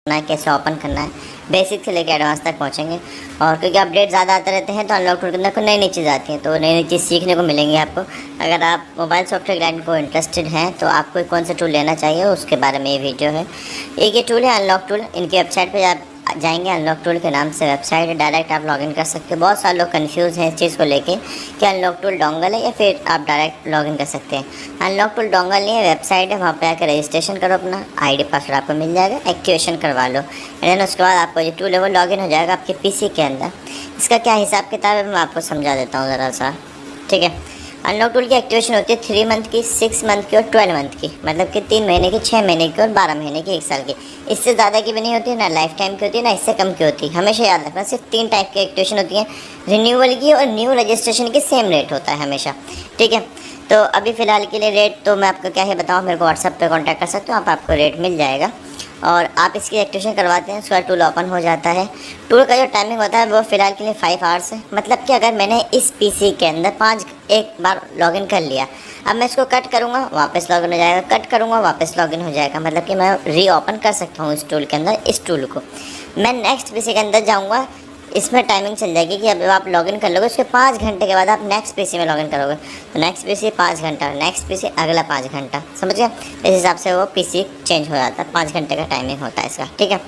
करना है, कैसे ओपन करना है, बेसिक से लेकर एडवांस तक पहुंचेंगे। और क्योंकि अपडेट ज़्यादा आते रहते हैं तो अनलॉक टूल के अंदर कोई नई नई चीज़ आती है, तो नई नई चीज़ सीखने को मिलेंगी आपको। अगर आप मोबाइल सॉफ्टवेयर ग्राइंड को इंटरेस्टेड हैं तो आपको कौन सा टूल लेना चाहिए उसके बारे में ये वीडियो है। एक ये टूल है अनलॉक टूल। इनकी वेबसाइट पर आप जाएंगे, अनलॉक टूल के नाम से वेबसाइट है, डायरेक्ट आप लॉगिन कर सकते हो। बहुत सारे लोग कंफ्यूज हैं इस चीज़ को लेके कि अनलॉक टूल डोंगल है या फिर आप डायरेक्ट लॉगिन कर सकते हैं। अनलॉक टूल डोंगल नहीं है, वेबसाइट है, वहाँ पे आकर रजिस्ट्रेशन करो, अपना आईडी पासवर्ड आपको मिल जाएगा, एक्टिवेशन करवा लो, एंड देन उसके बाद आपको जो टूल है वो लॉगिन हो जाएगा आपके पीसी के अंदर। इसका क्या हिसाब किताब है मैं आपको समझा देता हूँ ज़रा सा, ठीक है। अनलॉक टूल की एक्टिवेशन होती है 3 मंथ की, 6 मंथ की और 12 मंथ की, मतलब कि 3 महीने की, 6 महीने की और 12 महीने की, 1 साल की। इससे ज़्यादा की भी नहीं होती, ना लाइफ टाइम की होती है, ना इससे कम की होती है। हमेशा याद रखना सिर्फ 3 टाइप की एक्टिवेशन होती है, रिन्यूअल की और न्यू रजिस्ट्रेशन की सेम रेट होता है हमेशा, ठीक है। तो अभी फ़िलहाल के लिए रेट तो मैं आपको क्या है बताऊँ, मेरे को व्हाट्सअप पर कॉन्टैक्ट कर सकते हो आप, आपको रेट मिल जाएगा। और आप इसकी एक्टिवेशन करवाते हैं, उसका टूल ओपन हो जाता है। टूल का जो टाइमिंग होता है वो फ़िलहाल के लिए 5 आवर्स है। मतलब कि अगर मैंने इस पीसी के अंदर एक बार लॉगिन कर लिया, अब मैं इसको कट करूँगा वापस लॉगिन हो जाएगा, कट करूँगा वापस लॉगिन हो जाएगा। मतलब कि मैं रीओपन कर सकता हूँ इस टूल के अंदर। इस टूल को मैं नेक्स्ट पीसी के अंदर जाऊँगा, इसमें टाइमिंग चल जाएगी कि अब आप लॉगिन कर लोगे, उसके 5 घंटे के बाद आप नेक्स्ट पीसी में लॉगिन करोगे, तो नेक्स्ट पीसी 5 घंटा, नेक्स्ट पीसी अगला 5 घंटा, समझ गए। इस हिसाब से वो पीसी चेंज हो जाता है, 5 घंटे का टाइमिंग होता है इसका, ठीक है।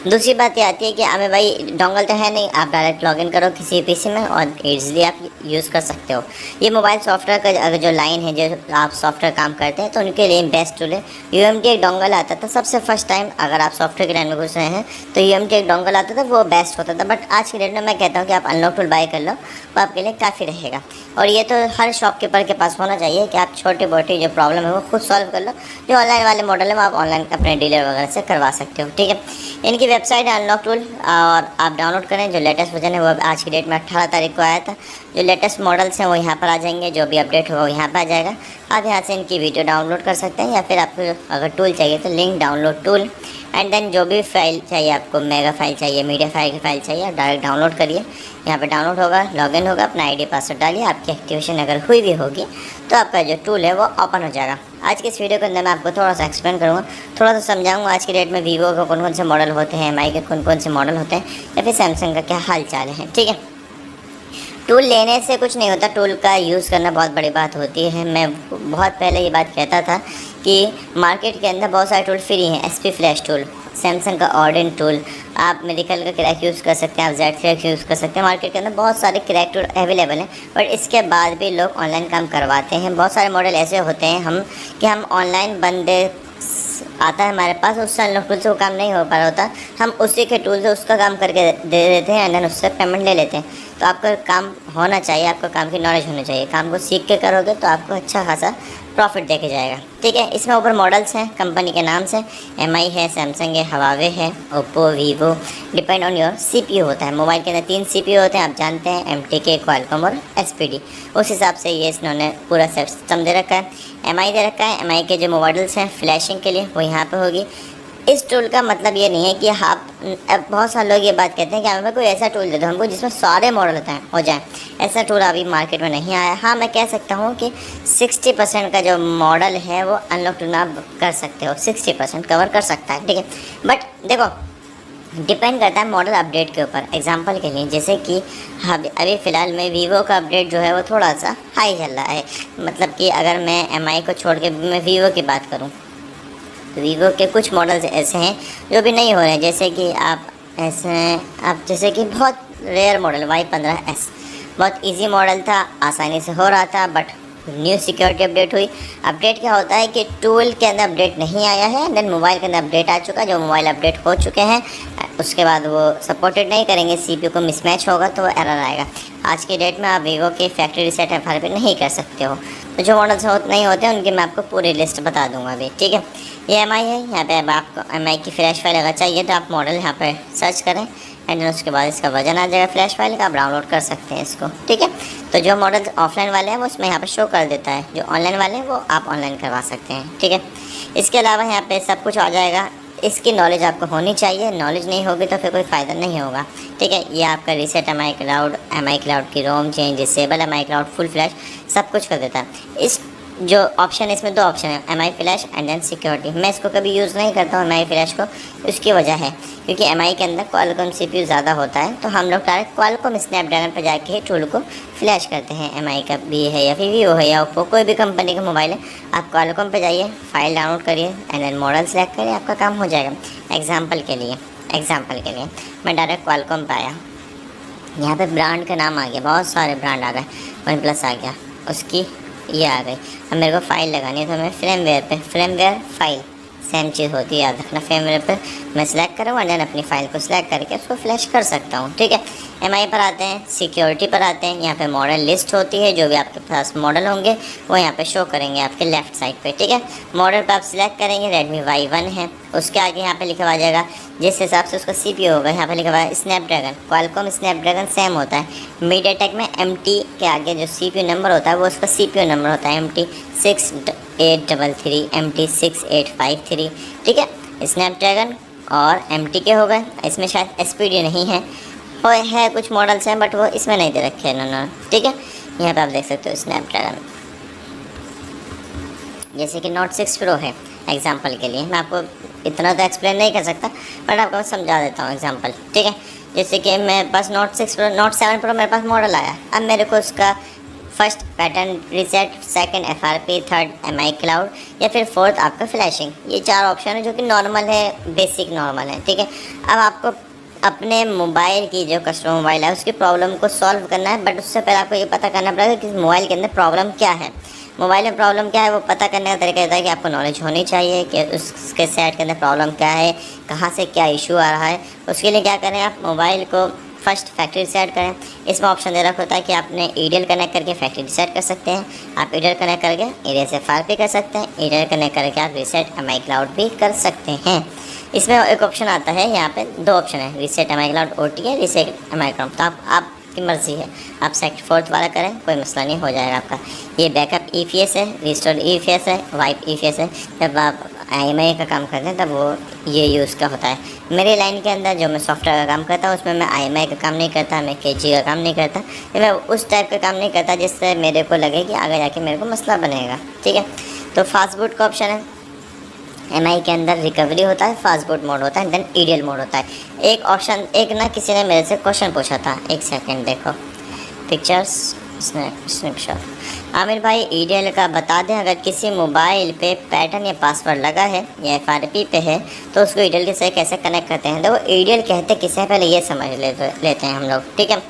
दूसरी बात ये आती है कि हमें भाई डोंगल तो है नहीं, आप डायरेक्ट लॉगिन करो किसी पीसी में और ईजिली आप यूज़ कर सकते हो। ये मोबाइल सॉफ्टवेयर का अगर जो लाइन है, जो आप सॉफ्टवेयर काम करते हैं तो उनके लिए बेस्ट टूल है। यूएमटी एक डोंगल आता था सबसे फर्स्ट टाइम, अगर आप सॉफ्टवेयर की लाइन में घुस रहे हैं तो यूएमटी एक डोंगल आता था, वो बेस्ट होता था। बट आज की डेट में मैं कहता हूँ कि आप अनलॉक टूल बाय कर लो, वो आपके लिए काफ़ी रहेगा। और ये तो हर शॉपकीपर के पास होना चाहिए कि आप छोटी मोटी जो प्रॉब्लम है वो खुद सॉल्व कर लो। जो ऑनलाइन वाले मॉडल है वो आप ऑनलाइन अपने डीलर वगैरह से करवा सकते हो, ठीक है। इनकी वेबसाइट है अनलॉक टूल, और आप डाउनलोड करें। जो लेटेस्ट वर्जन है वो आज की डेट में 18 तारीख को आया था। जो लेटेस्ट मॉडल्स हैं वो यहाँ पर आ जाएंगे, जो भी अपडेट होगा वो यहाँ पर आ जाएगा। आप यहाँ से इनकी वीडियो डाउनलोड कर सकते हैं, या फिर आपको अगर टूल चाहिए तो link download tool, and then जो भी फाइल चाहिए आपको, मेगा फाइल चाहिए, मीडिया फाइल की फाइल चाहिए, आप डायरेक्ट डाउनलोड करिए। यहाँ पे डाउनलोड होगा, लॉगिन होगा, अपना आईडी पासवर्ड डालिए, आपकी एक्टिवेशन अगर हुई भी होगी तो आपका जो टूल है वो ओपन हो जाएगा। आज के इस वीडियो के अंदर मैं आपको थोड़ा सा एक्सप्लेन करूँगा, थोड़ा सा समझाऊंगा आज की डेट में वीवो के कौन कौन से मॉडल होते हैं, एमआई के कौन कौन से मॉडल होते हैं, या फिर सैमसंग का क्या हाल चाल है, ठीक है। टूल लेने से कुछ नहीं होता, टूल का यूज़ करना बहुत बड़ी बात होती है। मैं बहुत पहले ये बात कहता था कि मार्केट के अंदर बहुत सारे टूल फ्री हैं। एसपी फ्लैश टूल, सैमसंग का ऑर्डिन टूल, आप मेडिकल का क्रैक यूज़ कर सकते हैं, आप जेड क्रैक यूज़ कर सकते हैं। मार्केट के अंदर बहुत सारे क्रैक टूल अवेलेबल हैं, बट इसके बाद भी लोग ऑनलाइन काम करवाते हैं। बहुत सारे मॉडल ऐसे होते हैं हम ऑनलाइन बंदे आता है हमारे पास, उससे अनलॉक टूल से वो काम नहीं हो पा रहा होता, हम उसी के टूल से उसका काम करके दे देते हैं, एंड देन उससे पेमेंट ले लेते हैं। तो आपका काम होना चाहिए, आपको काम की नॉलेज होनी चाहिए। काम को सीख के करोगे तो आपको अच्छा खासा प्रॉफिट देके जाएगा, ठीक है। इसमें ऊपर मॉडल्स हैं कंपनी के नाम से, एमआई है, सैमसंग है, हवावे है, Oppo, Vivo, depend on your CPU होता है। मोबाइल के अंदर 3 सीपीयू होते हैं, आप जानते हैं, एमटीके, क्वालकॉम और एसपीडी। उस हिसाब से ये इन्होंने पूरा सिस्टम दे रखा है। एमआई दे रखा है, एमआई के जो मॉडल्स हैं फ्लैशिंग के लिए वो यहाँ पे होगी। इस टूल का मतलब ये नहीं है कि आप, अब बहुत सारे लोग ये बात कहते हैं कि हमें कोई ऐसा टूल दे दो हमको जिसमें सारे मॉडल हो जाएं। ऐसा टूल अभी मार्केट में नहीं आया। हाँ, मैं कह सकता हूँ कि 60% का जो मॉडल है वो अनलॉक टूल में आप कर सकते हो, 60% कवर कर सकता है, ठीक है। बट देखो, डिपेंड करता है मॉडल अपडेट के ऊपर। एग्जांपल के लिए जैसे कि अभी फ़िलहाल में वीवो का अपडेट जो है वो थोड़ा सा हाई चल रहा है। मतलब कि अगर मैं एमआई को छोड़ के मैं वीवो की बात करूँ तो वीवो के कुछ मॉडल्स ऐसे हैं जो भी नहीं हो रहे हैं। जैसे कि जैसे कि बहुत रेयर मॉडल Y15S बहुत इजी मॉडल था, आसानी से हो रहा था, बट न्यू सिक्योरिटी अपडेट हुई। अपडेट क्या होता है कि टूल के अंदर अपडेट नहीं आया है, देन मोबाइल के अंदर अपडेट आ चुका है। जो मोबाइल अपडेट हो चुके हैं उसके बाद वो सपोर्टेड नहीं करेंगे, सीपीयू को मिसमैच होगा तो एरर आएगा। आज की डेट में आप वीवो के फैक्ट्री रीसेट एफआर पे नहीं कर सकते हो। तो जो मॉडल्स नहीं होते हैं उनकी मैं आपको पूरी लिस्ट बता दूंगा अभी, ठीक है। ये एमआई है, यहाँ पे अब आपको एमआई की फ्लैश फाइल अगर चाहिए तो आप मॉडल यहाँ पर सर्च करें, एंड उसके बाद इसका वजन आ जाएगा फ्लैश फाइल का, आप डाउनलोड कर सकते हैं इसको, ठीक है। तो जो मॉडल ऑफलाइन वाले हैं वो उसमें यहाँ पर शो कर देता है, जो ऑनलाइन वाले हैं वो आप ऑनलाइन करवा सकते हैं, ठीक है। इसके अलावा यहाँ पे सब कुछ आ जाएगा। इसकी नॉलेज आपको होनी चाहिए, नॉलेज नहीं होगी तो फिर कोई फ़ायदा नहीं होगा, ठीक है। ये आपका रीसेट एमआई क्लाउड की ROM change, disable MI cloud, full flash सब कुछ कर देता है। इस जो ऑप्शन है, इसमें दो ऑप्शन है, M I flash and then security. मैं इसको कभी यूज़ नहीं करता हूँ एम आई फ्लैश को, उसकी वजह है क्योंकि एम आई के अंदर क्वालकॉम CPU ज़्यादा होता है, तो हम लोग डायरेक्ट क्वालकॉम स्नैपड्रैगन पर जाके ही टूल को फ्लैश करते हैं। एम आई का भी है या फिर वीवो है या ओप्पो, कोई भी कंपनी का मोबाइल है, आप क्वालकॉम पर जाइए, फाइल डाउनलोड करिए एंड देन मॉडल सेलेक्ट करिए, आपका काम हो जाएगा। एग्जाम्पल के लिए मैं डायरेक्ट क्वालकॉम पर आया, यहाँ पे ब्रांड का नाम आ गया, बहुत सारे ब्रांड आ गए, वन प्लस आ गया, उसकी ये आ गई। अब मेरे को फ़ाइल लगानी है तो मैं फ्रेमवेयर फाइल सेम चीज़ होती है, याद रखना। फ्रेमवेयर पे मैं सिलेक्ट करूँ और देन अपनी फ़ाइल को सिलेक्ट करके उसको फ्लैश कर सकता हूँ, ठीक है। एम आई पर आते हैं, सिक्योरिटी पर आते हैं। यहाँ पे मॉडल लिस्ट होती है, जो भी आपके पास मॉडल होंगे वो यहाँ पे शो करेंगे आपके लेफ्ट साइड पे, ठीक है। मॉडल पर आप सिलेक्ट करेंगे, रेडमी Y1 है, उसके आगे यहाँ पे लिखा हुआ जाएगा जिस हिसाब से उसका CPU होगा, यहाँ पे लिखा हुआ है स्नैपड्रैगन। क्वालकॉम स्नैपड्रैगन सेम होता है। मीडियाटेक में MT के आगे जो CPU नंबर होता है वो उसका CPU नंबर होता है, MT 6833, MT 6853, ठीक है। स्नैपड्रैगन और MT के हो गए। इसमें शायद SPD नहीं है, है कुछ मॉडल्स हैं बट वो इसमें नहीं दे रखे हैं इन्होंने, ठीक है। यहाँ पे आप देख सकते हो स्नैपड्रैगन, जैसे कि नोट 6 Pro है एग्जांपल के लिए। मैं आपको इतना तो एक्सप्लेन नहीं कर सकता बट आपको मैं समझा देता हूँ एग्जांपल, ठीक है। जैसे कि मेरे पास नोट 7 Pro मेरे पास मॉडल आया, अब मेरे को उसका first pattern reset, second FRP, third MI cloud या फिर फोर्थ आपका फ्लैशिंग, ये 4 ऑप्शन है जो कि नॉर्मल है, बेसिक नॉर्मल है, ठीक है। अब आपको अपने मोबाइल की जो कस्टमर मोबाइल है उसकी प्रॉब्लम को सॉल्व करना है, बट उससे पहले आपको ये पता करना पड़ेगा कि मोबाइल के अंदर प्रॉब्लम क्या है। मोबाइल में प्रॉब्लम क्या है वो पता करने का तरीका होता है कि आपको नॉलेज होनी चाहिए कि उसके सेट के अंदर प्रॉब्लम क्या है, कहाँ से क्या इशू आ रहा है। उसके लिए क्या करें, आप मोबाइल को फर्स्ट फैक्ट्री रीसेट करें। इसमें ऑप्शन दे रखा होता है कि आपने ईडीएल कनेक्ट करके फैक्ट्री रीसेट कर सकते हैं, आप ईडीएल कनेक्ट करके इरेज FRP कर सकते हैं, ईडीएल कनेक्ट करके आप रीसेट MI क्लाउड भी कर सकते हैं। इसमें एक ऑप्शन आता है, यहाँ पे 2 ऑप्शन है, रीसेट MI क्लाउड OTA है, रीसेट MI क्लाउड, तो आपकी मर्ज़ी है, आप सेकंड फोर्थ वाला करें, कोई मसला नहीं, हो जाएगा आपका। ये बैकअप EPS है, रिस्टोर EPS है, वाइप EPS है। जब आप IMI का काम करते हैं तब वो ये यूज़ का होता है। मेरी लाइन के अंदर जो मैं सॉफ्टवेयर का काम करता हूँ उसमें मैं IMI का काम नहीं करता, मैं KG का काम नहीं करता, मैं उस टाइप का काम नहीं करता जिससे मेरे को लगे कि आगे जाके मेरे को मसला बनेगा, ठीक है। तो फास्ट बूट का ऑप्शन है, MI के अंदर रिकवरी होता है, फास्ट बूट मोड होता है, देन EDL मोड होता है। एक ऑप्शन, एक ना किसी ने मेरे से क्वेश्चन पूछा था, एक सेकंड देखो, पिक्चर्स स्नैपशॉट। आमिर भाई EDL का बता दें, अगर किसी मोबाइल पे पैटर्न या पासवर्ड लगा है या FRP पे है तो उसको EDL के से कैसे कनेक्ट करते हैं। देखो EDL कहते किसे हैं पहले ये समझ लेते हैं हम लोग, ठीक है।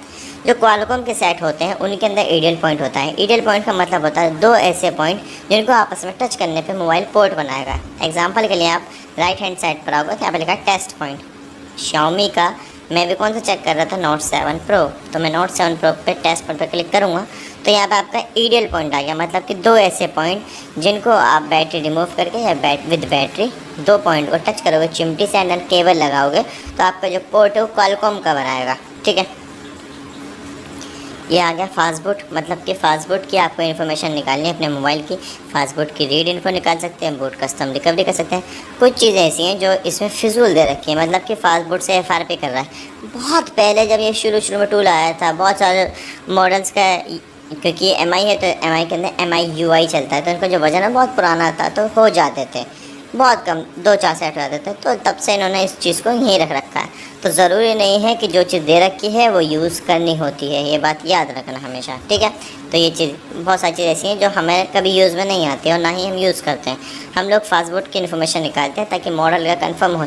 जो क्वालकॉम के सेट होते हैं उनके अंदर EDL पॉइंट होता है। EDL पॉइंट का मतलब होता है 2 ऐसे पॉइंट जिनको आपस में टच करने पे मोबाइल पोर्ट बनाएगा। एग्जांपल के लिए आप राइट हैंड साइड पर आओगे तो यहाँ पर लिखा है टेस्ट पॉइंट, Xiaomi का। मैं भी कौन सा चेक कर रहा था, नोट 7 Pro, तो मैं नोट 7 Pro पे टेस्ट पॉइंट पर क्लिक करूँगा तो यहाँ पे आपका EDL पॉइंट आ गया, मतलब कि 2 ऐसे पॉइंट जिनको आप बैटरी रिमूव करके या विद बैटरी 2 पॉइंट को टच करोगे चिमटी से एंड केबल लगाओगे तो आपका जो पोर्ट है वो क्वालकॉम का बनाएगा, ठीक है। ये आ गया फास्टबूट, मतलब कि फास्टबूट की आपको इन्फॉर्मेशन निकालनी है अपने मोबाइल की, फास्टबूट की रीड इन्फो निकाल सकते हैं, बूट कस्टम रिकवरी कर सकते हैं। कुछ चीज़ें ऐसी हैं जो इसमें फिजूल दे रखी है, मतलब कि फास्टबूट से FRP कर रहा है। बहुत पहले जब ये शुरू में टूल आया था, बहुत सारे मॉडल्स का, क्योंकि MI है तो MI के अंदर MI UI चलता है, तो उनका जो वजन है बहुत पुराना था तो हो जाते थे, बहुत कम 2-4 सेट रहते थे, तो तब से इन्होंने इस चीज़ को यहीं रख रखा है। तो ज़रूरी नहीं है कि जो चीज़ दे रखी है वो यूज़ करनी होती है, ये बात याद रखना हमेशा, ठीक है। तो ये चीज़, बहुत सारी चीज़ ऐसी हैं जो हमें कभी यूज़ में नहीं आती और ना ही हम यूज़ करते हैं। हम लोग फास्टबूट की इन्फॉर्मेशन निकालते हैं ताकि मॉडल का कंफर्म हो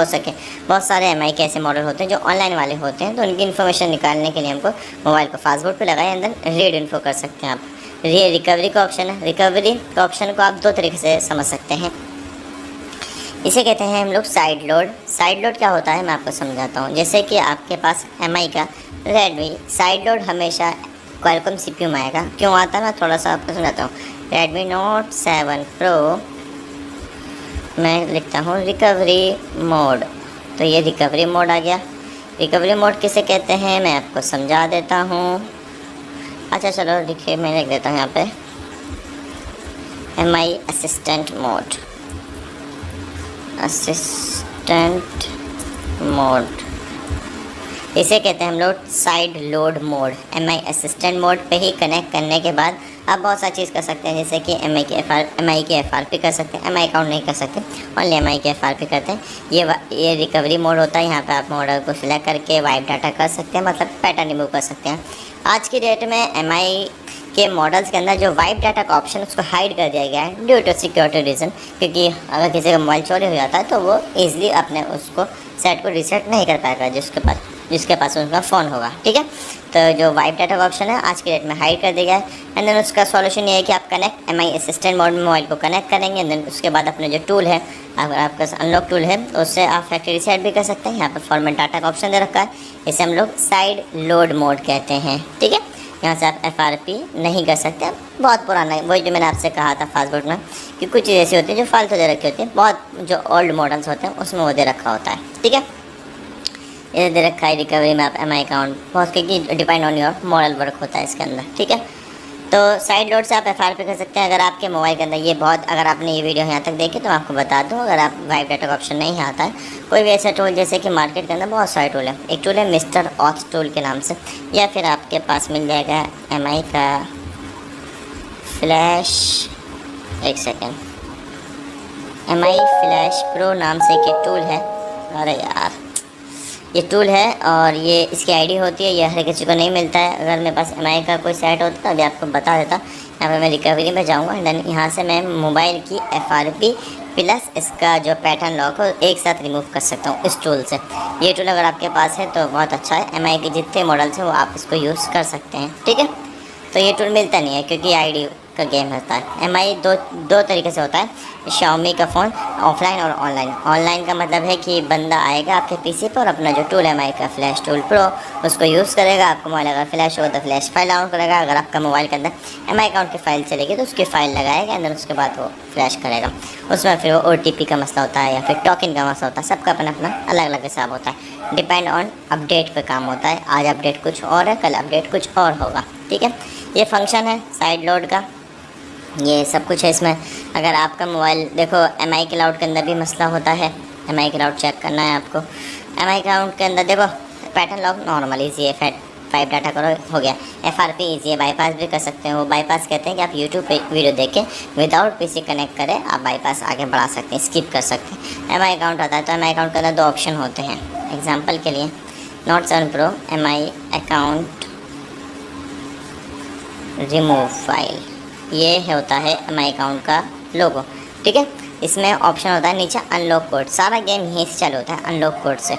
सके। बहुत सारे MI के ऐसे मॉडल होते हैं जो ऑनलाइन वाले होते हैं, तो उनकी इन्फॉर्मेशन निकालने के लिए हमको मोबाइल को फास्टबूट पर लगाए, अंदर रीड इन्फो कर सकते हैं आप। ये रिकवरी का ऑप्शन है, रिकवरी का ऑप्शन को आप 2 तरीके से समझ सकते हैं। इसे कहते हैं हम लोग साइड लोड। साइड लोड क्या होता है मैं आपको समझाता हूँ। जैसे कि आपके पास MI का रेडमी, साइड लोड हमेशा क्वालकॉम CPU में आएगा। क्यों आता है मैं थोड़ा सा आपको समझाता हूँ। रेडमी नोट 7 Pro मैं लिखता हूँ रिकवरी मोड, तो ये रिकवरी मोड आ गया। रिकवरी मोड किसे कहते हैं मैं आपको समझा देता हूँ। अच्छा चलो देखिए, मैं लिख देता हूँ यहाँ पे MI assistant mode, assistant mode. इसे कहते हैं हम लोग side load mode. MI assistant mode पे ही कनेक्ट करने के बाद आप बहुत सारी चीज़ कर सकते हैं, जैसे कि MI की FRP कर सकते हैं। MI अकाउंट नहीं कर सकते, ओनली MI की FRP करते हैं। ये रिकवरी मोड होता है, यहाँ पे आप मॉडल को सिलेक्ट करके वाइप डाटा कर सकते हैं, मतलब पैटर्न रिमूव कर सकते हैं। आज की डेट में MI के मॉडल्स के अंदर जो वाइप डाटा का ऑप्शन उसको हाइड कर दिया गया है ड्यू टू सिक्योरिटी रीज़न, क्योंकि अगर किसी का मोबाइल चोरी हो जाता है तो वो ईजिली अपने उसको सेट को रीसेट नहीं कर पाएगा जिसके पास उनका फ़ोन होगा। ठीक है, तो जो वाइप डाटा का ऑप्शन है आज की डेट में हाइड कर दिया गया है। एंड देन उसका सॉल्यूशन ये है कि आप कनेक्ट MI असिस्टेंट मोड में मोबाइल को कनेक्ट करेंगे। एंड देन उसके बाद अपने जो टूल है, अगर आपका अनलॉक टूल है उससे आप फैक्ट्री रीसेट भी कर सकते हैं। यहाँ पर फॉर्मेट डाटा का ऑप्शन दे रखा है, इसे हम लोग साइड लोड मोड कहते हैं। ठीक है, यहाँ से आप FRP नहीं कर सकते। बहुत पुराना है, वही जो मैंने आपसे कहा था फास्टबोर्ड में कि कुछ चीज़ ऐसी होती है जो फालतू दे रखी होती है, बहुत जो ओल्ड मॉडल्स होते हैं उसमें वो दे रखा होता है। ठीक है, ये दे रखा है रिकवरी में आप MI अकाउंट, बहुत क्योंकि depend on your model work होता है इसके अंदर। ठीक है, तो साइड लोड से आप FRP कर सकते हैं। अगर आपके मोबाइल के अंदर ये बहुत, अगर आपने ये वीडियो यहाँ तक देखी तो मैं आपको बता दूँ, अगर आप वाइप डाटा का ऑप्शन नहीं आता है, कोई भी ऐसा टूल, जैसे कि मार्केट के अंदर बहुत सारे टूल है, एक टूल है मिस्टर ऑथ टूल के नाम से, या फिर आपके पास मिल जाएगा MI का फ्लैश, एक सेकेंड, MI फ्लैश प्रो नाम से एक टूल है। अरे यार, ये टूल है और ये इसकी आईडी होती है, ये हर किसी को नहीं मिलता है। अगर मेरे पास MI का कोई सेट होता तो अभी आपको बता देता। यहाँ पे मैं रिकवरी में जाऊँगा, देन यहाँ से मैं मोबाइल की FRP प्लस इसका जो पैटर्न लॉक हो एक साथ रिमूव कर सकता हूँ इस टूल से। ये टूल अगर आपके पास है तो बहुत अच्छा है, MI के जितने मॉडल्स हैं वो आप इसको यूज़ कर सकते हैं। ठीक है, तो ये टूल मिलता नहीं है क्योंकि आईडी का गेम होता है। MI दो तरीके से होता है, Xiaomi का फ़ोन ऑफलाइन और ऑनलाइन। ऑनलाइन का मतलब है कि बंदा आएगा आपके PC पर, अपना जो टूल है MI का फ्लैश टूल प्रो उसको यूज़ करेगा। आपका मोबाइल अगर फ्लैश हो तो फ्लैश फाइल डाउनलोड करेगा, अगर आपका मोबाइल के अंदर MI अकाउंट की फ़ाइल चलेगी तो उसकी फ़ाइल लगाएगा, अंदर उसके बाद वो फ्लैश करेगा। उसमें फिर वो OTP का मसला होता है या फिर टोकन का मसला होता है, सबका अपना अपना अलग अलग हिसाब होता है, डिपेंड ऑन अपडेट पर काम होता है। आज अपडेट कुछ और है, कल अपडेट कुछ और होगा। ठीक है, ये फंक्शन है साइड लोड का, ये सब कुछ है इसमें। अगर आपका मोबाइल देखो MI क्लाउड के अंदर भी मसला होता है, MI क्लाउड चेक करना है आपको। MI क्लाउड के अंदर देखो पैटर्न लॉक नॉर्मल ईजी है, वाइप डाटा करो हो गया। FRP ईजी है, बाईपास भी कर सकते हैं। वो बाईपास कहते हैं कि आप यूट्यूब पे वीडियो देख के विदाउट PC कनेक्ट करें आप बाईपास आगे बढ़ा सकते हैं, स्किप कर सकते हैं। MI अकाउंट आता है तो MI अकाउंट के अंदर दो ऑप्शन होते हैं। एग्जाम्पल के लिए Note 7 Pro MI account remove file, ये होता है MI अकाउंट का लोगो। ठीक है, इसमें ऑप्शन होता है नीचे अनलॉक कोड, सारा गेम यहीं से चालू होता है अनलॉक कोड से।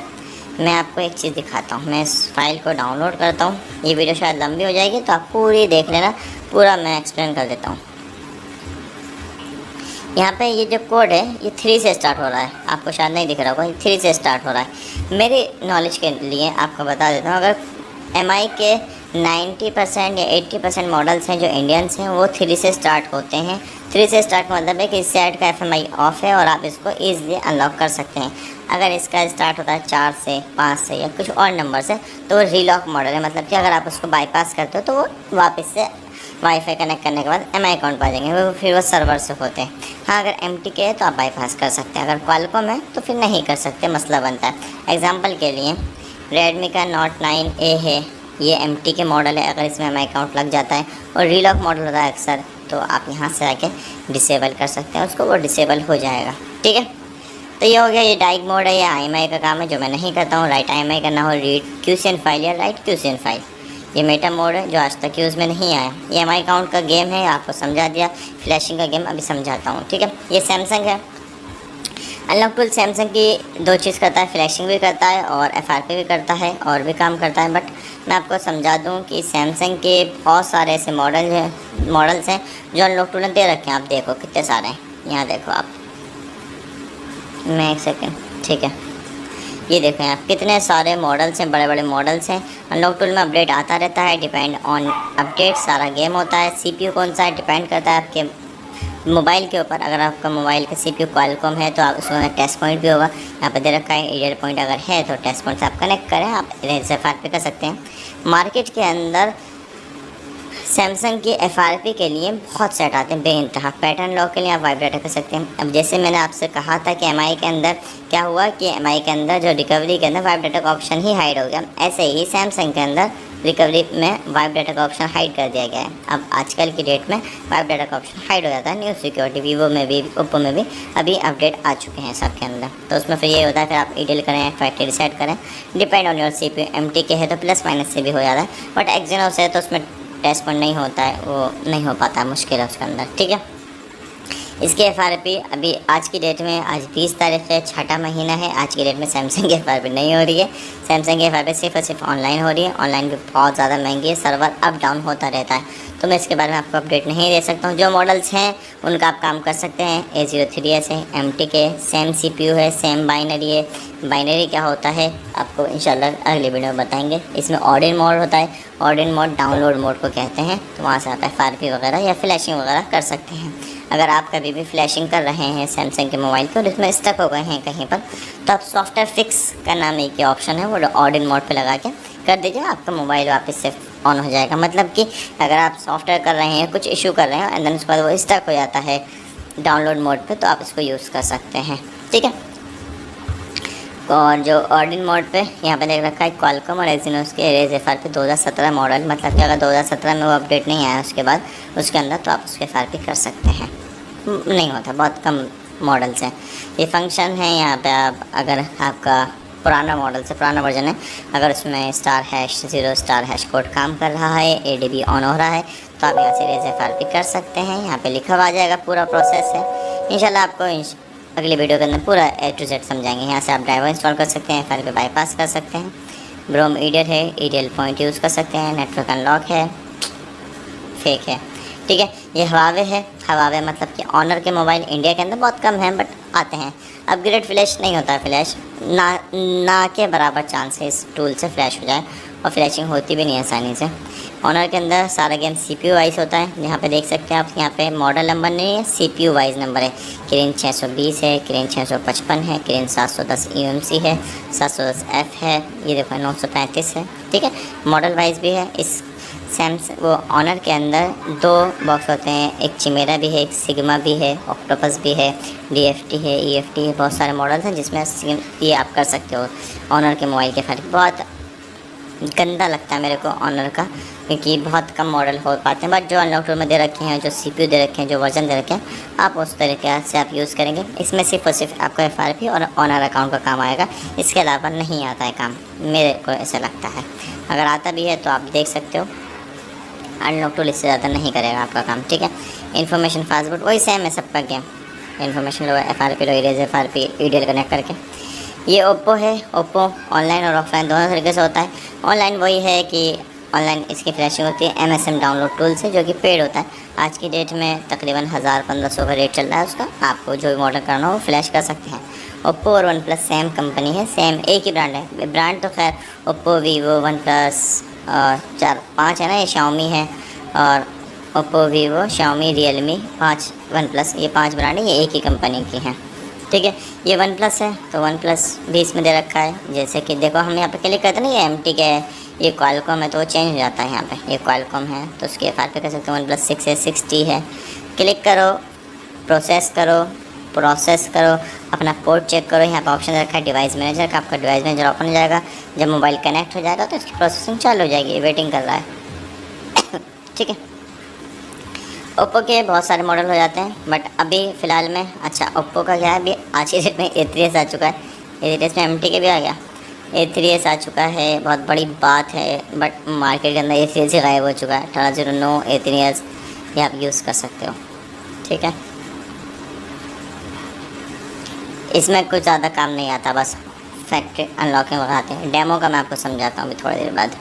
मैं आपको एक चीज़ दिखाता हूँ, मैं इस फाइल को डाउनलोड करता हूँ। ये वीडियो शायद लंबी हो जाएगी तो आप पूरी देख लेना, पूरा मैं एक्सप्लेन कर देता हूँ। यहाँ पे ये जो कोड है ये 3 से स्टार्ट हो रहा है, आपको शायद नहीं दिख रहा होगा, ये 3 से स्टार्ट हो रहा है। मेरे नॉलेज के लिए आपको बता देता हूँ, अगर MI के 90% या 80% मॉडल्स हैं जो इंडियंस हैं वो 3 से स्टार्ट होते हैं। 3 से स्टार्ट मतलब है कि इस सेट का FMI ऑफ है और आप इसको ईजिली अनलॉक कर सकते हैं। अगर इसका स्टार्ट होता है 4 से 5 से या कुछ और नंबर से तो वो रीलॉक मॉडल है, मतलब कि अगर आप उसको बाईपास करते हो तो वो वापस से वाईफाई कनेक्ट करने के बाद MI अकाउंट पा जाएंगे, वो फिर वो सर्वर से होते हैं। हाँ, अगर MT के है तो आप बाईपास कर सकते हैं, अगर क्वालकॉम है तो फिर नहीं कर सकते, मसला बनता है। एग्जाम्पल के लिए रेडमी का Note 9A है, ये MT के मॉडल है। अगर इसमें MI अकाउंट लग जाता है और रीलॉक मॉडल होता है अक्सर, तो आप यहाँ से आके डिसेबल कर सकते हैं उसको, वो डिसेबल हो जाएगा। ठीक है, तो ये हो गया, ये डाइग मोड है, ये IMI का काम है जो मैं नहीं करता हूँ। राइट IMI करना हो, रीड QCN फाइल या राइट QCN फाइल। ये मेटा मोड है जो आज तक यूज़ में नहीं आया। ये MI अकाउंट का गेम है, आपको समझा दिया। फ्लैशिंग का गेम अभी समझाता हूँ। ठीक है, ये सैमसंग है। अनलॉक टूल सैमसंग की दो चीज़ करता है, फ्लैशिंग भी करता है और FRP भी करता है और भी काम करता है। बट मैं आपको समझा दूं कि सैमसंग के बहुत सारे ऐसे मॉडल्स हैं जो अनलॉक टूल दे रखे हैं। आप देखो कितने सारे हैं, यहाँ देखो आप, मैं एक सेकेंड, ठीक है, ये देखें आप कितने सारे मॉडल्स हैं, बड़े बड़े मॉडल्स हैं। अनलॉक टूल में अपडेट आता रहता है, डिपेंड ऑन अपडेट सारा गेम होता है। CPU कौन सा है डिपेंड करता है आपके मोबाइल के ऊपर। अगर आपका मोबाइल का CPU क्वालकॉम है तो आप उसमें टेस्ट पॉइंट भी होगा, यहाँ पर दे रखा है। एरियल पॉइंट अगर है तो टेस्ट पॉइंट से आप कनेक्ट करें, आप FRP कर सकते हैं। मार्केट के अंदर सैमसंग की एफआरपी के लिए बहुत सेट आते हैं बेइंतहा। पैटर्न लॉक के लिए आप वाइब्रेटर कर सकते हैं। अब जैसे मैंने आपसे कहा था कि एमआई के अंदर क्या हुआ कि एमआई के अंदर जो रिकवरी के अंदर वाइब्रेटर का ऑप्शन ही हाइड हो गया, ऐसे ही सैमसंग के अंदर रिकवरी में वाइब्रेटर का ऑप्शन हाइड कर दिया गया है। अब आजकल की डेट में वाइब्रेटर का ऑप्शन हाइड हो जाता है। न्यू सिक्योरिटी वीवो में भी, ओप्पो में भी अभी अपडेट आ चुके हैं सबके अंदर। तो उसमें फिर ये होता है फिर आप ईडेल करें, फैक्ट्री रीसेट करें, depend on your CPU. MT K है तो प्लस माइनस से भी हो जाता है, बट एक्जिनोस है तो उसमें टेस्ट पॉइंट नहीं होता है, वो नहीं हो पाता, मुश्किल है उसके अंदर। ठीक है, इसकी एफआरपी अभी आज की डेट में, आज 20 तारीख है, 6ठा महीना है, आज की डेट में सैमसंग की एफआरपी नहीं हो रही है। सैमसंग की एफआरपी सिर्फ और सिर्फ ऑनलाइन हो रही है। ऑनलाइन भी बहुत ज़्यादा महंगी है, सर्वर अप डाउन होता रहता है, तो मैं इसके बारे में आपको अपडेट नहीं दे सकता हूँ। जो मॉडल्स हैं उनका आप काम कर सकते हैं। A03s है, MT के सेम CPU है, सेम बाइनरी है। बाइनरी क्या होता है आपको इंशाल्लाह अगले वीडियो में बताएंगे। इसमें ऑड इन मोड होता है, ऑड इन मोड डाउनलोड मोड को कहते हैं, तो वहाँ से आप एफआरपी वगैरह या फ्लैशिंग वगैरह कर सकते हैं। अगर आप कभी भी फ्लैशिंग कर रहे हैं सैमसंग के मोबाइल को और इसमें स्टक हो गए हैं कहीं पर, तो आप सॉफ्टवेयर फिक्स का नाम एक ऑप्शन है, वो ऑड इन मोड पे लगा के कर दीजिए, आपका मोबाइल वापस से ऑन हो जाएगा। मतलब कि अगर आप सॉफ्टवेयर कर रहे हैं, कुछ इशू कर रहे हैं एंड देन उसके बाद वो स्टक हो जाता है डाउनलोड मोड पे, तो आप इसको यूज़ कर सकते हैं। ठीक है, और जो ऑड इन मोड पे यहाँ पे देख रखा है क्वालकॉम और एक्सिनोस के रेज एफआरपी 2017 मॉडल, मतलब कि अगर 2017 में वो अपडेट नहीं आया उसके बाद उसके अंदर, तो आप उसके एफआरपी कर सकते हैं। नहीं होता, बहुत कम मॉडल्स हैं। ये फंक्शन है यहाँ पे, आप अगर आपका पुराना मॉडल से पुराना वर्जन है, अगर उसमें *#0 * कोड काम कर रहा है, ADB ऑन हो रहा है, तो आप यहाँ से रेज एफआरपी कर सकते हैं। यहाँ पे लिखा हुआ आ जाएगा, पूरा प्रोसेस है। इंशाल्लाह आपको अगली वीडियो के अंदर पूरा A to Z समझाएंगे। यहाँ से आप ड्राइवर इंस्टॉल कर सकते हैं, एफआरपी बाईपास कर सकते हैं, ब्रोम ईडियल है, ईडियल पॉइंट यूज़ कर सकते हैं, नेटवर्क अनलॉक है, फेक है। ठीक है, ये हवावे है। हवावे मतलब कि ऑनर के मोबाइल इंडिया के अंदर बहुत कम हैं, बट आते हैं। अपग्रेड फ्लैश नहीं होता है, फ्लैश ना के बराबर चांस है इस टूल से फ्लैश हो जाए, और फ्लैशिंग होती भी नहीं है आसानी से। ऑनर के अंदर सारा गेम CPU वाइज होता है। यहाँ पे देख सकते हैं आप, यहाँ पे मॉडल नंबर नहीं है, CPU वाइज नंबर है। किरिन 620 है, किरिन 655 है, किरिन 710 EMC है, 710F है, ये देखो 935 है। ठीक है, मॉडल वाइज भी है। इस सैमसंग वो ऑनर के अंदर 2 बॉक्स होते हैं, एक चिमेरा भी है, एक सिग्मा भी है, ऑक्टोपस भी है, DFT है, EFT है, बहुत सारे मॉडल्स हैं जिसमें ये आप कर सकते हो। ऑनर के मोबाइल के फर्क बहुत गंदा लगता है मेरे को ऑनर का, क्योंकि बहुत कम मॉडल हो पाते हैं, बट जो अनलॉक टूल में दे रखे हैं, जो CPU दे रखे हैं, जो वर्जन दे रखे हैं, आप उस तरीके से आप यूज़ करेंगे। इसमें सिर्फ और सिर्फ आपको एफआरपी और ऑनर अकाउंट का काम आएगा, इसके अलावा नहीं आता है काम, मेरे को ऐसा लगता है। अगर आता भी है तो आप देख सकते हो, अनलॉक टूल इससे ज़्यादा नहीं करेगा आपका काम। ठीक है, इन्फॉर्मेशन पासवर्ड वही सेम है सबका गेम, इन्फॉर्मेशन लो, एफआरपी लो, इरेज एफआरपी, ईडियल कनेक्ट करके। ये ओप्पो है। ओप्पो ऑनलाइन और ऑफलाइन दोनों तरीके से होता है। ऑनलाइन वही है कि ऑनलाइन इसकी फ्लैशिंग होती है MSM डाउनलोड टूल से, जो कि पेड होता है। आज की डेट में तकरीबन 1000-1500 का रेट चल रहा है उसका। आपको जो भी मॉडल करना हो फ्लैश कर सकते हैं। ओप्पो और वन प्लस सेम कंपनी है, सेम एक ही ब्रांड है। ब्रांड तो खैर ओप्पो, वीवो, वन प्लस और 4-5 है ना, ये शाओमी है, और Oppo, Vivo, Xiaomi, Realme, 5 one plus, ये 5 ब्रांड है, ये एक ही कंपनी की हैं। ठीक है, ये वन प्लस है तो वन प्लस भी इसमें दे रखा है। जैसे कि देखो, हम यहाँ पे क्लिक करते हैं ना, ये MT का है, ये क्वालकॉम है, तो वो चेंज हो जाता है। यहाँ पे ये क्वालकॉम है तो उसके एफआरपी कर सकते हो। वन प्लस 6 है, 6T है। क्लिक करो, प्रोसेस करो, अपना पोर्ट चेक करो। यहाँ पे ऑप्शन रखा है डिवाइस मैनेजर का, आपका डिवाइस मैनेजर ओपन हो जाएगा। जब मोबाइल कनेक्ट हो जाएगा तो इसकी प्रोसेसिंग चालू हो जाएगी, वेटिंग कर रहा है। ठीक है, ओप्पो के बहुत सारे मॉडल हो जाते हैं, बट अभी फ़िलहाल में अच्छा ओप्पो का क्या है, अभी आज की डेट में A3s आ चुका है। A3s में MT के भी आ गया, A3s आ चुका है, बहुत बड़ी बात है। बट मार्केट के अंदर A3s ही गायब हो चुका है। 1809 A3s ये आप यूज़ कर सकते हो। ठीक है, इसमें कुछ ज़्यादा काम नहीं आता, बस फैक्ट्री अनलॉकिंग लगाते हैं। डेमो का मैं आपको समझाता हूँ अभी थोड़ी देर बाद।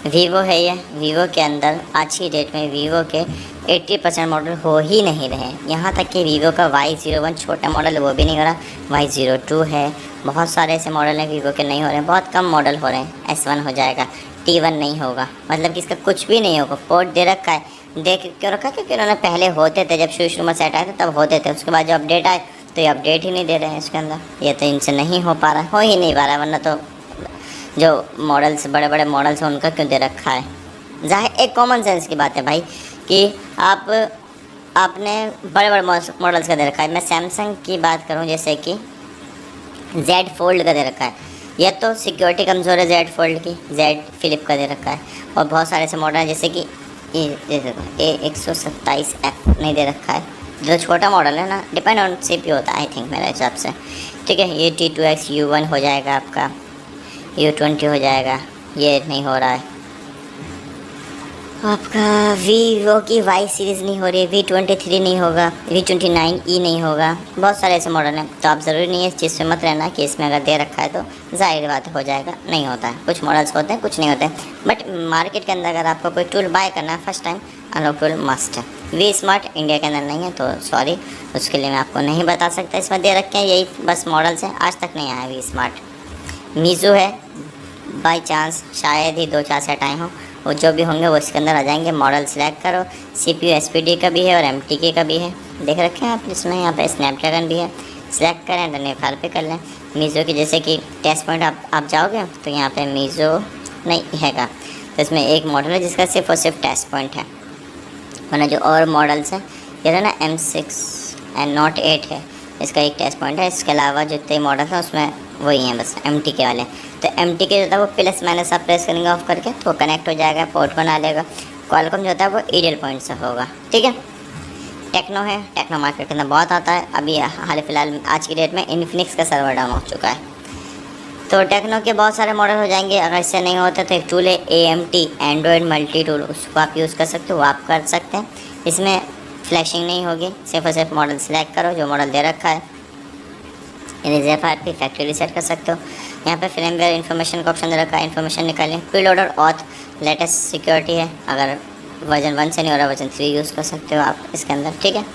वीवो है ये। वीवो के अंदर आज की डेट में वीवो के 80% मॉडल हो ही नहीं रहे। यहाँ तक कि वीवो का Y01 छोटा मॉडल है, वो भी नहीं हो रहा। Y02 है, बहुत सारे ऐसे मॉडल हैं वीवो के नहीं हो रहे हैं, बहुत कम मॉडल हो रहे हैं। S1 हो जाएगा, T1 नहीं होगा, मतलब कि इसका कुछ भी नहीं होगा। पोर्ट दे रखा है, देख क्यों रखा, क्योंकि उन्होंने पहले होते थे, जब शुरू में सेट आए थे तब होते थे। उसके बाद जो अपडेट आए तो ये अपडेट ही नहीं दे रहे हैं इसके अंदर। ये तो इनसे नहीं हो पा रहा, हो ही नहीं पा रहा, वरना तो जो मॉडल्स बड़े बड़े मॉडल्स हैं उनका क्यों दे रखा है। जाहिर एक कॉमन सेंस की बात है भाई कि आपने बड़े बड़े मॉडल्स का दे रखा है। मैं सैमसंग की बात करूं जैसे कि Z फोल्ड का दे रखा है, यह तो सिक्योरिटी कमज़ोर है Z फोल्ड की, Z फिलिप का दे रखा है। और बहुत सारे ऐसे मॉडल हैं जैसे कि A127F नहीं दे रखा है, जो छोटा मॉडल है ना, डिपेंड ऑन CPU होता है आई थिंक मेरे हिसाब से। ठीक है, ये T2X U1 हो जाएगा, आपका U20 हो जाएगा, ये नहीं हो रहा है आपका। वीवो की Y सीरीज़ नहीं हो रही है, V23 नहीं होगा, V29E नहीं होगा, बहुत सारे ऐसे मॉडल हैं। तो आप ज़रूरी नहीं है इस चीज़ से मत रहना कि इसमें अगर दे रखा है तो ज़ाहिर बात हो जाएगा, नहीं होता है। कुछ मॉडल्स होते हैं, कुछ नहीं होते हैं। बट मार्केट के अंदर अगर आपको कोई टूल बाय करना है first time, unlock tool must है। वी स्मार्ट इंडिया के अंदर नहीं है, तो सॉरी, उसके लिए मैं आपको नहीं बता सकता। इसमें दे रखे हैं यही बस मॉडल्स हैं, आज तक नहीं आया वी स्मार्ट। मीज़ो है, बाई चांस शायद ही 2-4 सेट आए हों, वो जो भी होंगे वो इसके अंदर आ जाएंगे। मॉडल सेलेक्ट करो, CPU SPD का भी है और MTK का भी है, देख रखे हैं आप इसमें। यहाँ पे स्नैपड्रैगन भी है, सिलेक्ट करें तो नेपाल पे कर लें। मीज़ो की जैसे कि टेस्ट पॉइंट आप जाओगे तो यहाँ पे मीज़ो नहीं हैगा, तो इसमें एक मॉडल है जिसका सिर्फ और सिर्फ टेस्ट पॉइंट है। वरना जो और मॉडल्स हैं ये ना M6 एंड Note 8 है, इसका एक टेस्ट पॉइंट है। इसके अलावा जितने मॉडल हैं उसमें वही हैं बस MTK वाले। तो MTK जो होता है वो प्लस माइनस आप प्रेस करेंगे ऑफ करके तो वो कनेक्ट हो जाएगा, पोर्ट बना लेगा। क्वालकॉम जो होता है वो एरियल पॉइंट से होगा। ठीक है, टेक्नो है, टेक्नो मार्केट के अंदर बहुत आता है। अभी हाल फिलहाल आज की डेट में इन्फिनिक्स का सर्वर डाउन हो चुका है, तो टेक्नो के बहुत सारे मॉडल हो जाएंगे। अगर इससे नहीं होता तो एक टूल है AMT, एंड्रॉयड मल्टी टूल, उसको आप यूज़ कर सकते हो, वो आप कर सकते हैं। इसमें फ्लैशिंग नहीं होगी, सिर्फ और सिर्फ मॉडल सेलेक्ट करो जो मॉडल दे रखा है। FRP फैक्ट्री रीसेट कर सकते हो। यहाँ पे फ्रेमवेयर इन्फॉर्मेशन का ऑप्शन दे रखा है, इन्फॉर्मेशन निकालें। प्रीलोडर ऑथ लेटेस्ट सिक्योरिटी है, अगर वर्जन 1 से नहीं हो रहा वर्जन 3 यूज़ कर सकते हो आप इसके अंदर। ठीक है,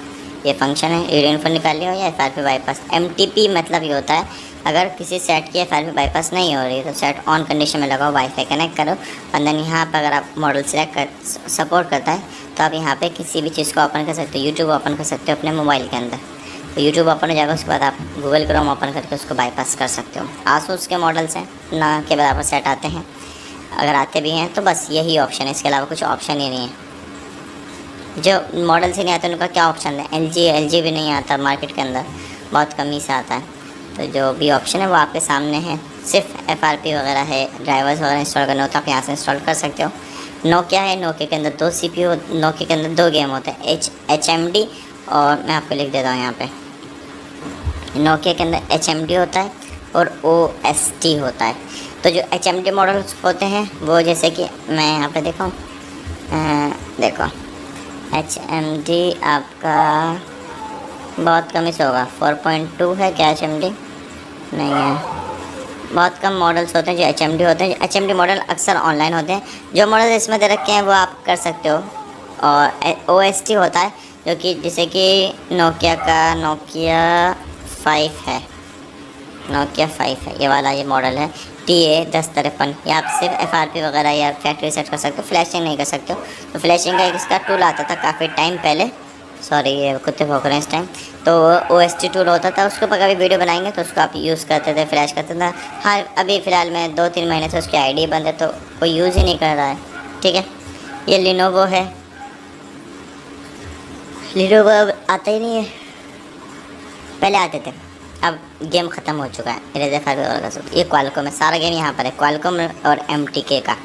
ये फंक्शन है, रीड इन्फो निकाल लिया हो या FRP बाईपास। MTP मतलब ये होता है अगर किसी सेट की FRP बाईपास नहीं हो रही तो सेट ऑन कंडीशन में लगाओ, वाईफाई कनेक्ट करो, और देन यहाँ पर अगर आप मॉडल सेलेक्ट कर सपोर्ट करता है तो आप यहाँ पे किसी भी चीज़ को ओपन कर सकते हो। यूट्यूब ओपन कर सकते हो अपने मोबाइल के अंदर, तो यूट्यूब ओपन हो जाएगा, उसके बाद आप गूगल क्रोम ओपन करके उसको बाईपास कर सकते हो। आसूस के मॉडल्स हैं ना के बराबर सेट आते हैं, अगर आते भी हैं तो बस यही ऑप्शन है, इसके अलावा कुछ ऑप्शन ही नहीं है। जो मॉडल से नहीं आते उनका क्या ऑप्शन है, LG भी नहीं आता मार्केट के अंदर, बहुत कमी से आता है। तो जो भी ऑप्शन है वो आपके सामने है, सिर्फ FRP वगैरह है, ड्राइवर्स वगैरह इंस्टॉल करना हो तो आप यहाँ से इंस्टॉल कर सकते हो। नोकिया है, नोकिया के अंदर 2 CPU, नोकिया के अंदर 2 गेम होते हैं, HMD, और मैं आपको लिख देता हूँ यहाँ पे, नोकिया के अंदर HMD होता है और OST होता है। तो जो HMD मॉडल्स होते हैं वो जैसे कि मैं यहाँ पे देखो HMD आपका बहुत कम से होगा, 4.2 है क्या HMD नहीं है, बहुत कम मॉडल्स होते हैं जो HMD होते हैं। HMD मॉडल अक्सर ऑनलाइन होते हैं, जो मॉडल इसमें दे रखे हैं वो आप कर सकते हो। और OST होता है जो कि जैसे कि नोकिया का नोकिया 5 है, ये वाला ये मॉडल है TA1053। या आप सिर्फ FRP वगैरह या फैक्ट्री सेट कर सकते हो, फ्लैशिंग नहीं कर सकते हो। तो फ्लैशिंग का एक इसका टूल आता था काफ़ी टाइम पहले, सॉरी ये कुत्ते भौंक रहे हैं इस टाइम, तो OST टूल होता था, उसके ऊपर कभी वीडियो बनाएंगे तो उसको आप यूज़ करते थे, फ्लैश करते थे। हाँ अभी फ़िलहाल में 2-3 महीने से उसकी ID बंद है, तो कोई यूज़ ही नहीं कर रहा है। ठीक है, ये लिनोवो है, लिनोवो अब आता ही नहीं है, पहले आते थे, अब गेम ख़त्म हो चुका है। इरेजर फाइव वगैरह का सब, ये क्वालकॉम है, सारा गेम यहाँ पर है क्वालकॉम और MTK का।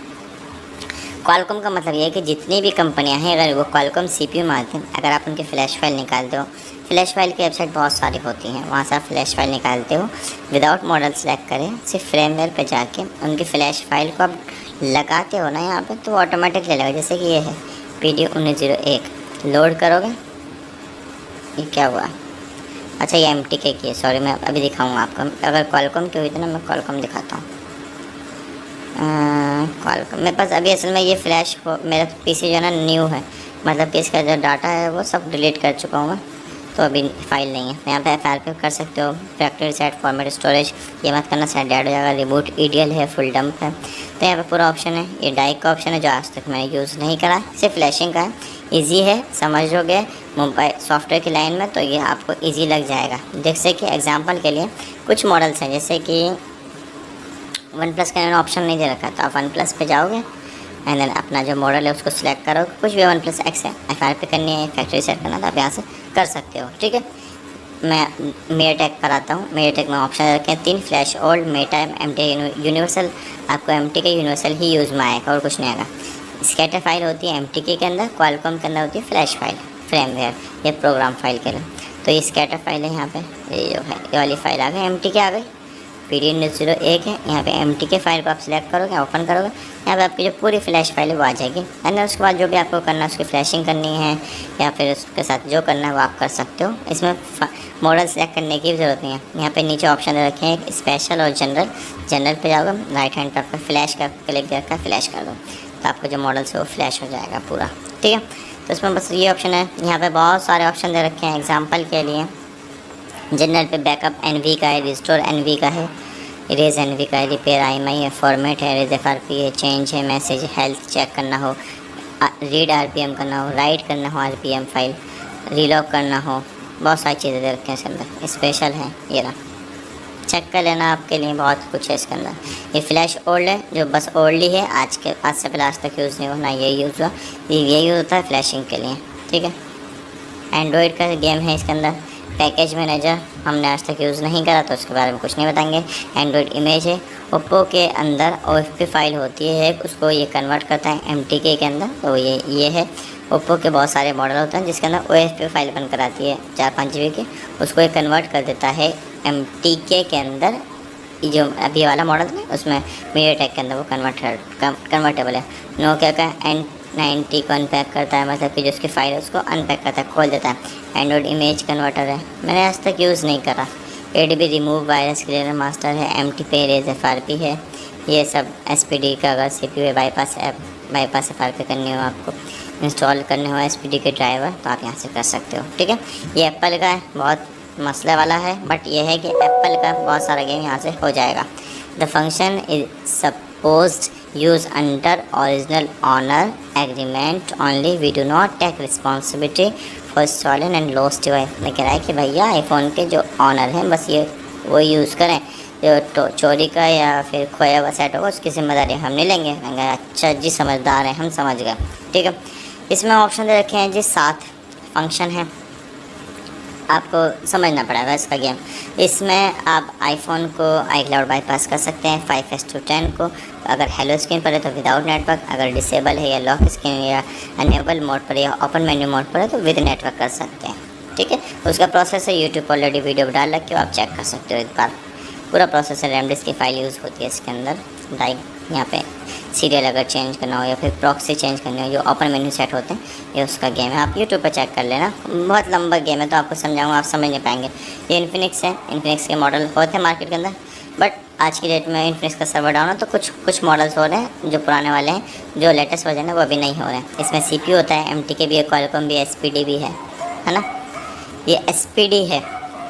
क्वालकॉम का मतलब ये है कि जितनी भी कंपनियां हैं अगर वो क्वालकॉम CPU में आती हैं, अगर आप उनकी फ़्लैश फाइल निकालते हो, फ़्लैश फाइल की वेबसाइट बहुत सारी होती हैं, वहाँ से आप फ्लैश फाइल निकालते हो, विदाउट मॉडल सेलेक्ट करें, सिर्फ फ्रेमवेयर पे जाके उनकी फ़्लैश फाइल को आप लगाते हो ना यहाँ पे, तो ऑटोमेटिक ले लेगा। जैसे कि ये है PD1901, लोड करोगे, ये क्या हुआ, अच्छा ये MTK की है, सॉरी मैं अभी दिखाऊँगा आपको। अगर क्वालकॉम की हुई थी ना, मैं क्वालकॉम दिखाता हूँ। क्वालकॉम मेरे पास अभी असल में ये फ्लैश मेरा PC जो है ना न्यू है, मतलब कि इसका जो डाटा है वो सब डिलीट कर चुका हूँ मैं, तो अभी फाइल नहीं है। यहाँ पे FRP कर सकते हो, फैक्ट्री सेट, फॉर्मेट, स्टोरेज, ये मत करना, सेट डेड हो जाएगा, रिबूट, EDL है, फुल डंप है। तो यहाँ पे पूरा ऑप्शन है, ये डाइक का ऑप्शन है जो आज तक मैंने यूज़ नहीं करा, सिर्फ फ्लैशिंग का है। ईजी है, समझोगे मोबाइल सॉफ्टवेयर की लाइन में तो ये आपको ईजी लग जाएगा। जैसे कि एग्जांपल के लिए कुछ मॉडल्स हैं, जैसे कि OnePlus का इन्होंने ऑप्शन नहीं दे रखा, तो आप OnePlus पे जाओगे, एंड देन अपना जो मॉडल है उसको सिलेक्ट करो, कुछ भी OnePlus X है, FRP करनी है, फैक्ट्री सेट करना, तो आप यहाँ से कर सकते हो। ठीक है, मैं MediaTek कराता हूँ। MediaTek में ऑप्शन रखे हैं 3, flash old, Meta, MT universal. आपको MT के यूनिवर्सल ही यूज़ में आएगा और कुछ नहीं आएगा। स्कैटर फाइल होती है MT के अंदर, क्वालकॉम के अंदर होती है फ्लैश फाइल, फ्रेमवेयर, ये प्रोग्राम फाइल के लिए। तो ये स्कैटर फाइल है, यहाँ पे ये जो है ये वाली फाइल आ गई, MT के आ गई, PD01 है। यहाँ पे MT के फाइल को आप सिलेक्ट करोगे, ओपन करोगे, यहाँ पे आपकी जो पूरी फ्लैश फाइल है वो आ जाएगी। एंड उसके बाद जो भी आपको करना है, उसकी फ्लैशिंग करनी है या फिर उसके साथ जो करना है वो आप कर सकते हो। इसमें मॉडल सेलेक्ट करने की ज़रूरत नहीं है। यहाँ पे नीचे ऑप्शन रखे हैं स्पेशल और जनरल। जनरल पे जाओगे, राइट हैंड पर फ्लैश का क्लिक करके फ्लैश कर दो, तो आपको जो मॉडल से वो फ्लैश हो जाएगा पूरा। ठीक है, तो इसमें बस ये ऑप्शन है। यहाँ पे बहुत सारे ऑप्शन दे रखे हैं। एग्जांपल के लिए जनरल पे बैकअप NV का है, रिस्टोर NV का है, इरेज NV का है, रिपेयर IMI है, फॉर्मेट है, इरेज FRP है, चेंज है, मैसेज, हेल्थ चेक करना हो, रीड RPM करना हो, राइट करना हो RPM फाइल, रीलॉक करना हो, बहुत सारी चीज़ें दे रखे हैं इसके अंदर। स्पेशल है, ये रहा, चेक कर लेना, आपके लिए बहुत कुछ है इसके अंदर। ये फ्लैश ओल्ड है, जो बस ओल्ड ही है, आज से पहले आज तक यूज़ नहीं हुआ, ना ये यूज़ हुआ। ये यूज़ होता है फ्लैशिंग के लिए। ठीक है, एंड्रॉयड का गेम है इसके अंदर। पैकेज मैनेजर हमने आज तक यूज़ नहीं करा तो उसके बारे में कुछ नहीं बताएंगे। एंड्रॉयड इमेज है, ओप्पो के अंदर OFP फाइल होती है, उसको ये कन्वर्ट करता है MTK के अंदर। तो ये है, ओप्पो के बहुत सारे मॉडल होते हैं जिसके अंदर OFP फाइल बनकर आती है 4-5 GB की, उसको ये कन्वर्ट कर देता है MTK के अंदर। जो अभी वाला मॉडल है उसमें MediaTek के अंदर वो कन्वर्टेबल है। नोकिया का N90 को अनपैक करता है, मतलब कि जो उसकी फाइल है उसको अनपैक करता है, खोल देता है। एंड्रॉयड इमेज कन्वर्टर है, मैंने आज तक यूज़ नहीं करा। ADB remove virus clear master है, MT पे इरेज FRP है, ये सब SPD का अगर CPU बाईपास FRP करनी हो, आपको इंस्टॉल करने हो SPD के ड्राइवर, तो आप यहाँ से कर सकते हो। ठीक है, ये एप्पल का है, बहुत मसले वाला है, बट ये है कि एप्पल का बहुत सारा गेम यहाँ से हो जाएगा। The function is supposed use under original owner agreement only, we do not take responsibility for stolen and lost device. मैं कह रहा है कि भैया आईफोन के जो ऑनर हैं बस ये वो यूज़ करें, जो चोरी का या फिर खोया हुआ सेट होगा उसकी जिम्मेदारी हम नहीं लेंगे। मैं कहा अच्छा जी, समझदार हैं, हम समझ गए। ठीक है, इसमें ऑप्शन दे रखे हैं जी 7 फंक्शन है, आपको समझना पड़ेगा इसका गेम। इसमें आप आईफोन को iCloud बाईपास कर सकते हैं 5S to 10 को, अगर हेलो स्क्रीन पर है तो विदाउट नेटवर्क, अगर डिसेबल है या लॉक स्क्रीन या अनेबल मोड पर या ओपन मेन्यू मोड पर है तो विद नेटवर्क कर सकते हैं। ठीक है, उसका प्रोसेस है, यूट्यूब पर ऑलरेडी वीडियो डाल रखी हो, आप चेक कर सकते हो एक बार। पूरा प्रोसेसर रैम डिस्क की फाइल यूज़ होती है इसके अंदर। यहाँ पे सीरियल अगर चेंज करना हो या फिर प्रॉक्सी चेंज करनी हो, जो ओपन मेन्यू सेट होते हैं, ये उसका गेम है। आप यूट्यूब पर चेक कर लेना, बहुत लंबा गेम है तो आपको समझाऊंगा, आप समझ नहीं पाएंगे। ये इन्फिनिक्स है, इन्फिनिक्स के मॉडल होते हैं मार्केट के अंदर, बट आज की डेट में इन्फिनिक्स का सर्वर डाउन है तो कुछ मॉडल्स हो रहे हैं जो पुराने वाले हैं, जो लेटेस्ट वर्जन है वो अभी नहीं हो रहे हैं। इसमें CPU होता है, MTK भी है, क्वालकॉम भी है, SPD भी है ना। ये SPD है,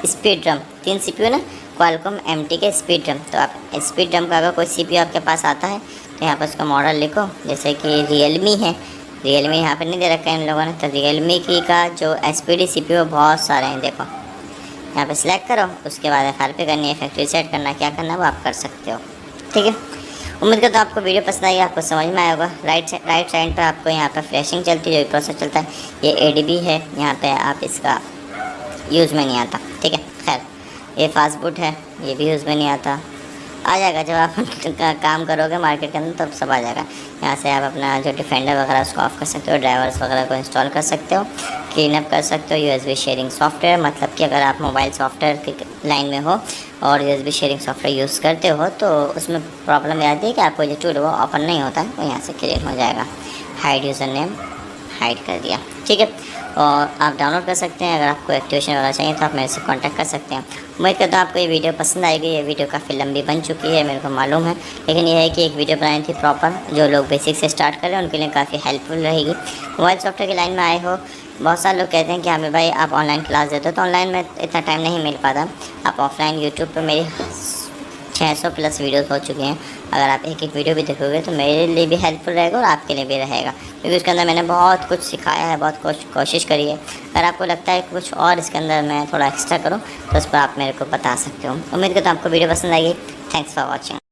स्पीड ड्रम, 3 CPU ना, क्वालकॉम MTK स्पीड ड्रम। तो आप स्पीड ड्रम का अगर कोई CPU आपके पास आता है तो यहाँ पर उसका मॉडल लिखो, जैसे कि रियलमी है, रियलमी यहाँ पर नहीं दे रखा है इन लोगों ने, तो रियलमी की का जो SPD CPU बहुत सारे हैं, देखो यहाँ पे सिलेक्ट करो, उसके बाद FRP करनी है, फैक्ट्री सेट करना, क्या करना है वो आप कर सकते हो। ठीक है, उम्मीद करता हूँ आपको वीडियो पसंद आई, आपको समझ में आया होगा। राइट साइड पर आपको यहाँ पर फ्लैशिंग चलती है, जो प्रोसेस चलता है। ये ADB है, यहाँ पे आप इसका यूज़ में नहीं आता। ठीक है, खैर ये फास्ट बूट है, ये भी यूज़ में नहीं आता, आ जाएगा जब आप काम करोगे मार्केट के अंदर, तब सब आ जाएगा। यहाँ से आप अपना जो डिफेंडर वगैरह उसको ऑफ कर सकते हो, ड्राइवर्स वगैरह को इंस्टॉल कर सकते हो, क्लीन अप कर सकते हो। USB शेयरिंग सॉफ्टवेयर, मतलब कि अगर आप मोबाइल सॉफ्टवेयर की लाइन में हो और USB शेयरिंग सॉफ्टवेयर यूज़ करते हो तो उसमें प्रॉब्लम ये आती है कि आपको जो टूल वो ओपन नहीं होता है, वो यहाँ से क्लियर हो जाएगा। हाइड यूज़र नेम हाइड कर दिया। ठीक है, और आप डाउनलोड कर सकते हैं। अगर आपको एक्टिवेशन वगैरह चाहिए तो आप मेरे से कांटेक्ट कर सकते हैं। उम्मीद करता हूँ आपको ये वीडियो पसंद आएगी। ये वीडियो काफ़ी लंबी बन चुकी है, मेरे को मालूम है, लेकिन ये है कि एक वीडियो बनानी थी प्रॉपर, जो लोग बेसिक से स्टार्ट कर रहे हैं उनके लिए काफ़ी हेल्पफुल रहेगी। मोबाइल सॉफ्टवेयर की लाइन में आए हो, बहुत सारे लोग कहते हैं कि हमें भाई आप ऑनलाइन क्लास देते हो, तो ऑनलाइन में इतना टाइम नहीं मिल पाता। आप ऑफलाइन यूट्यूब पर मेरी 600+ वीडियोस हो चुके हैं, अगर आप एक एक वीडियो भी देखोगे तो मेरे लिए भी हेल्पफुल रहेगा और आपके लिए भी रहेगा, क्योंकि उसके अंदर मैंने बहुत कुछ सिखाया है, बहुत कोशिश करी है। अगर आपको लगता है कुछ और इसके अंदर मैं थोड़ा एक्स्ट्रा करूं तो उस पर आप मेरे को बता सकते हो। उम्मीद करता हूँ आपको वीडियो पसंद आएगी। Thanks for watching.